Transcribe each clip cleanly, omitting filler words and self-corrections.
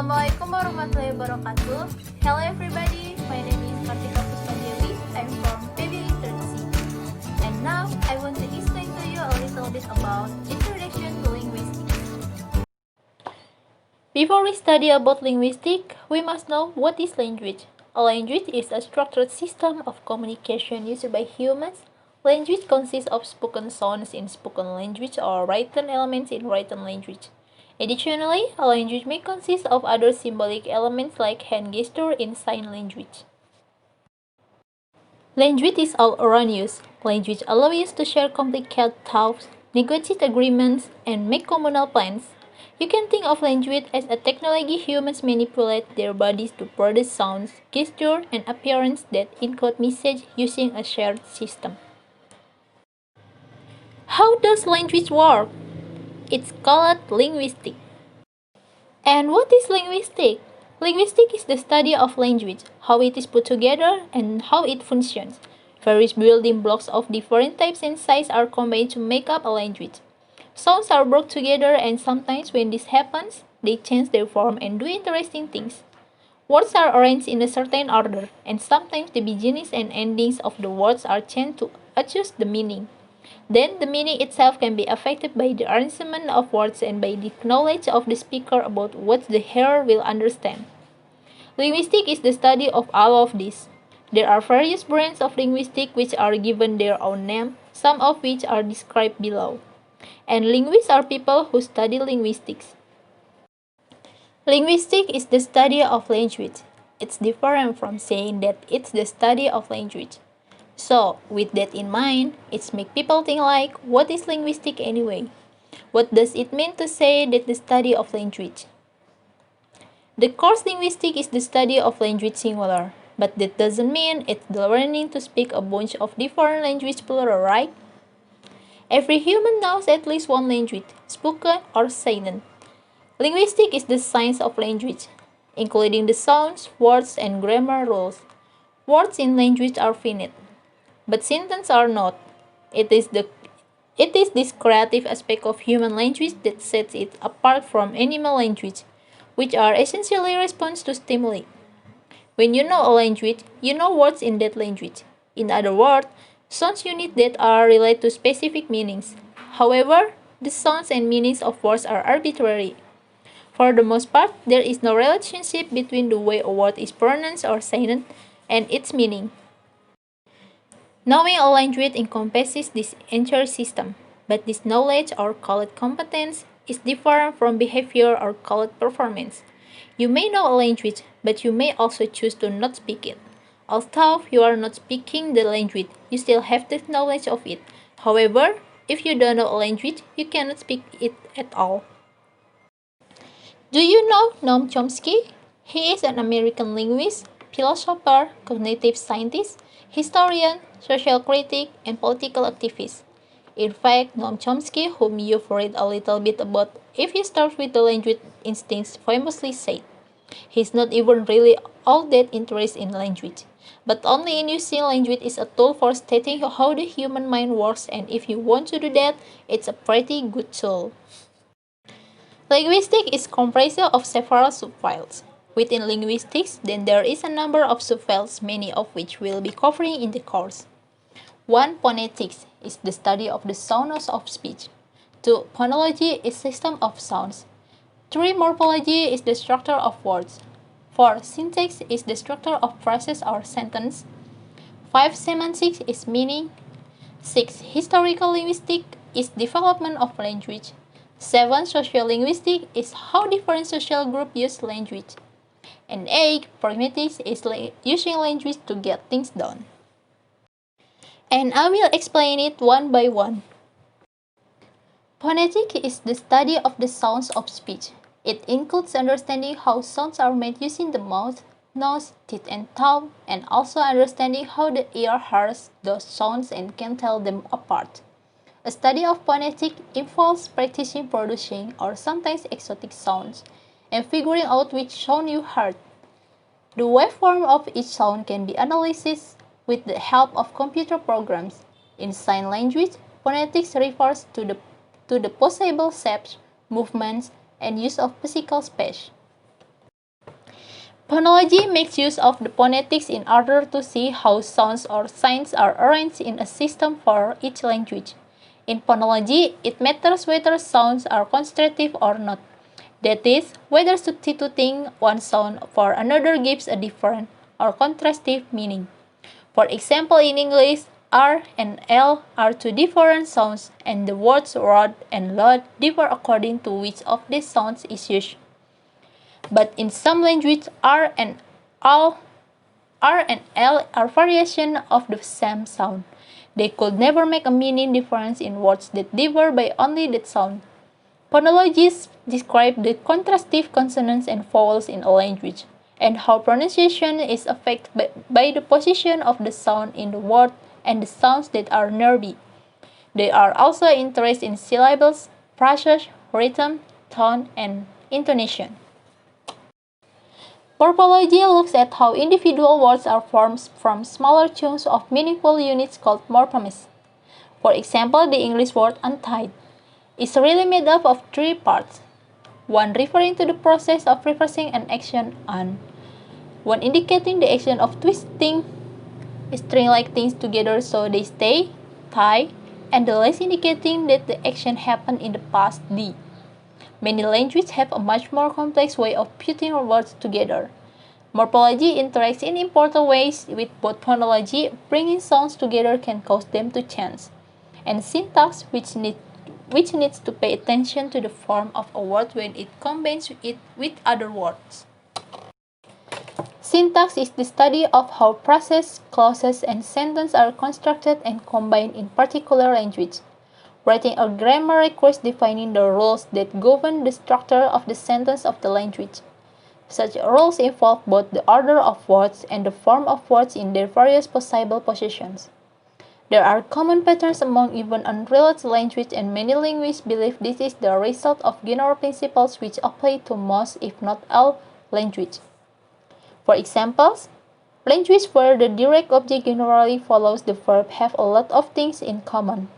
Assalamualaikum warahmatullahi wabarakatuh. Hello everybody, my name is Kartika Puspa Dewi. I'm from PB Literacy. And now I want to explain to you a little bit about Introduction to Linguistics. Before we study about linguistics, we must know what is language. A language is a structured system of communication used by humans. Language consists of spoken sounds in spoken language or written elements in written language. Additionally, a language may consist of other symbolic elements like hand gesture in sign language. Language is all around us. Language allows us to share complicated thoughts, negotiate agreements, and make communal plans. You can think of language as a technology humans manipulate their bodies to produce sounds, gesture, and appearance that encode message using a shared system. How does language work? It's called linguistics. And what is linguistics? Linguistics is the study of language, how it is put together, and how it functions. Various building blocks of different types and sizes are combined to make up a language. Sounds are brought together, and sometimes when this happens, they change their form and do interesting things. Words are arranged in a certain order, and sometimes the beginnings and endings of the words are changed to adjust the meaning. Then the meaning itself can be affected by the arrangement of words and by the knowledge of the speaker about what the hearer will understand. Linguistics is the study of all of this. There are various branches of linguistics which are given their own name, some of which are described below. And linguists are people who study linguistics. Linguistics is the study of language. It's different from saying that it's the study of language. So, with that in mind, it makes people think like, what is linguistics anyway? What does it mean to say that the study of language? The course linguistics is the study of language singular, but that doesn't mean it's the learning to speak a bunch of different languages plural, right? Every human knows at least one language, spoken or silent. Linguistics is the science of language, including the sounds, words, and grammar rules. Words in language are finite, but sentences are not. It is this creative aspect of human language that sets it apart from animal language, which are essentially response to stimuli. When you know a language, you know words in that language. In other words, sounds units that are related to specific meanings. However, the sounds and meanings of words are arbitrary. For the most part, there is no relationship between the way a word is pronounced or said and its meaning. Knowing a language encompasses this entire system, but this knowledge, or call it competence, is different from behavior or call it performance. You may know a language, but you may also choose to not speak it. Although you are not speaking the language, you still have the knowledge of it. However, if you don't know a language, you cannot speak it at all. Do you know Noam Chomsky? He is an American linguist, philosopher, cognitive scientist, historian, social critic, and political activist. In fact, Noam Chomsky, whom you've read a little bit about if he starts with the language instincts, famously said, he's not even really all that interested in language, but only in using language is a tool for stating how the human mind works, and if you want to do that, it's a pretty good tool. Linguistics is comprised of several subfields. Within linguistics, then there is a number of subfields, many of which we'll be covering in the course. 1. Phonetics is the study of the sounds of speech. 2. Phonology is system of sounds. 3. Morphology is the structure of words. 4. Syntax is the structure of phrases or sentence. 5. Semantics is meaning. 6. Historical linguistics is development of language. 7. Social linguistics is how different social groups use language. And 8. Pragmatics is using language to get things done. And I will explain it one by one. Phonetics is the study of the sounds of speech. It includes understanding how sounds are made using the mouth, nose, teeth, and tongue, and also understanding how the ear hears those sounds and can tell them apart. A study of phonetics involves practicing producing or sometimes exotic sounds and figuring out which sound you heard. The waveform of each sound can be analyzed with the help of computer programs. In sign language, phonetics refers to the possible shapes, movements, and use of physical space. Phonology makes use of the phonetics in order to see how sounds or signs are arranged in a system for each language. In phonology, it matters whether sounds are constitutive or not. That is, whether substituting one sound for another gives a different or contrastive meaning. For example, in English, R and L are two different sounds, and the words rod and loud differ according to which of these sounds is used. But in some languages, R and L are variations of the same sound. They could never make a meaning difference in words that differ by only that sound. Phonologists describe the contrastive consonants and vowels in a language, and how pronunciation is affected by the position of the sound in the word and the sounds that are nearby. They are also interested in syllables, phrases, rhythm, tone, and intonation. Morphology looks at how individual words are formed from smaller chunks of meaningful units called morphemes. For example, the English word untied is really made up of three parts. One referring to the process of reversing an action on, one indicating the action of twisting string-like things together so they stay, tie, and the last indicating that the action happened in the past, D. Many languages have a much more complex way of putting words together. Morphology interacts in important ways with both phonology, bringing sounds together can cause them to change, and syntax, which needs to pay attention to the form of a word when it combines it with other words. Syntax is the study of how phrases, clauses, and sentences are constructed and combined in particular language. Writing a grammar requires defining the rules that govern the structure of the sentence of the language. Such rules involve both the order of words and the form of words in their various possible positions. There are common patterns among even unrelated languages, and many linguists believe this is the result of general principles which apply to most, if not all, languages. For examples, languages where the direct object generally follows the verb have a lot of things in common,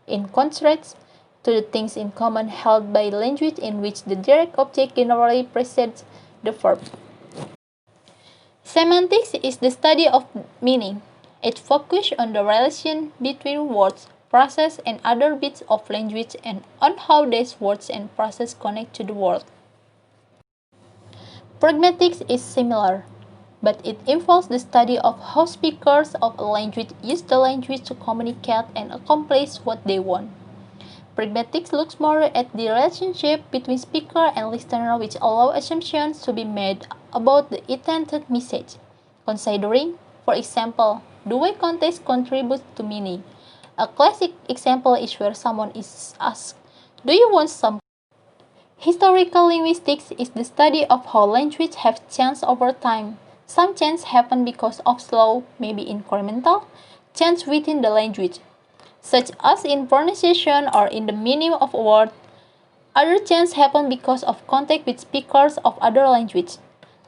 in contrast to the things in common held by language in which the direct object generally precedes the verb. Semantics is the study of meaning. It focuses on the relation between words, phrases, and other bits of language and on how these words and phrases connect to the world. Pragmatics is similar, but it involves the study of how speakers of a language use the language to communicate and accomplish what they want. Pragmatics looks more at the relationship between speaker and listener, which allow assumptions to be made about the intended message, considering, for example, the way context contributes to meaning. A classic example is where someone is asked, "Do you want some?" Historical linguistics is the study of how language have changed over time. Some changes happen because of slow, maybe incremental, change within the language, such as in pronunciation or in the meaning of a word. Other changes happen because of contact with speakers of other languages.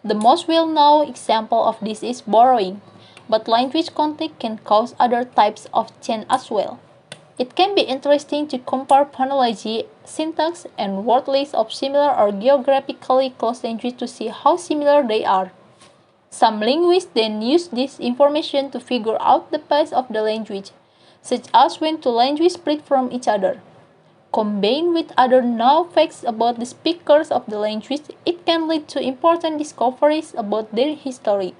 The most well-known example of this is borrowing, but language contact can cause other types of change as well. It can be interesting to compare phonology, syntax, and word lists of similar or geographically close languages to see how similar they are. Some linguists then use this information to figure out the pace of the language, such as when two languages split from each other. Combined with other known facts about the speakers of the language, it can lead to important discoveries about their history.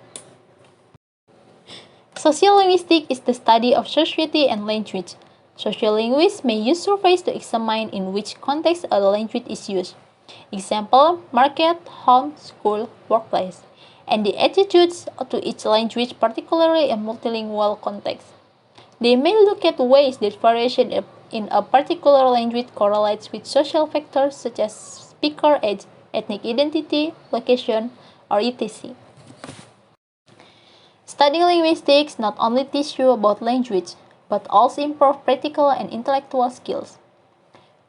Sociolinguistics is the study of society and language. Sociolinguists may use surveys to examine in which context a language is used. Example, market, home, school, workplace, and the attitudes to each language, particularly in multilingual contexts. They may look at ways that variation in a particular language correlates with social factors such as speaker age, ethnic identity, location, or etc. Studying linguistics not only teaches you about language, but also improves practical and intellectual skills.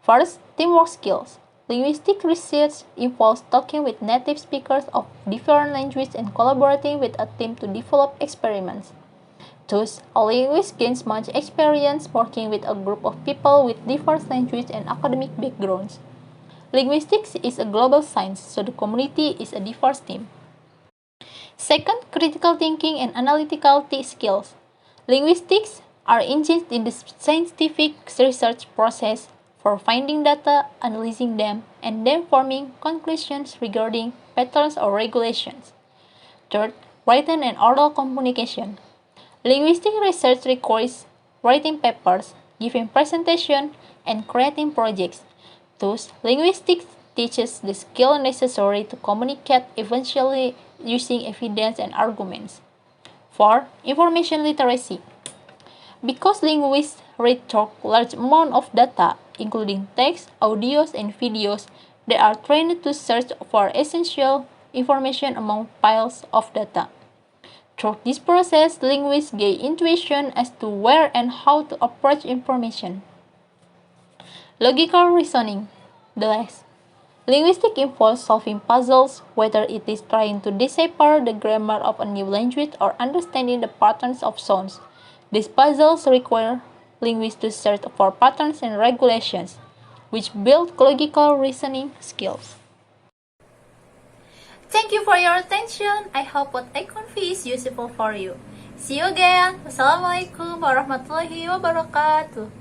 First, teamwork skills. Linguistic research involves talking with native speakers of different languages and collaborating with a team to develop experiments. Thus, a linguist gains much experience working with a group of people with diverse language and academic backgrounds. Linguistics is a global science, so the community is a diverse team. Second, critical thinking and analytical skills. Linguistics are engaged in the scientific research process for finding data, analyzing them, and then forming conclusions regarding patterns or regulations. Third, written and oral communication. Linguistic research requires writing papers, giving presentations, and creating projects. Thus, linguistics teaches the skill necessary to communicate eventually using evidence and arguments. 4. Information literacy. Because linguists read large amounts of data, including text, audios, and videos, they are trained to search for essential information among piles of data. Through this process, linguists gain intuition as to where and how to approach information. Logical reasoning. The last. Linguistics involves solving puzzles, whether it is trying to decipher the grammar of a new language or understanding the patterns of sounds. These puzzles require linguists to search for patterns and regulations, which build logical reasoning skills. Thank you for your attention. I hope what I convey is useful for you. See you again. Wassalamualaikum warahmatullahi wabarakatuh.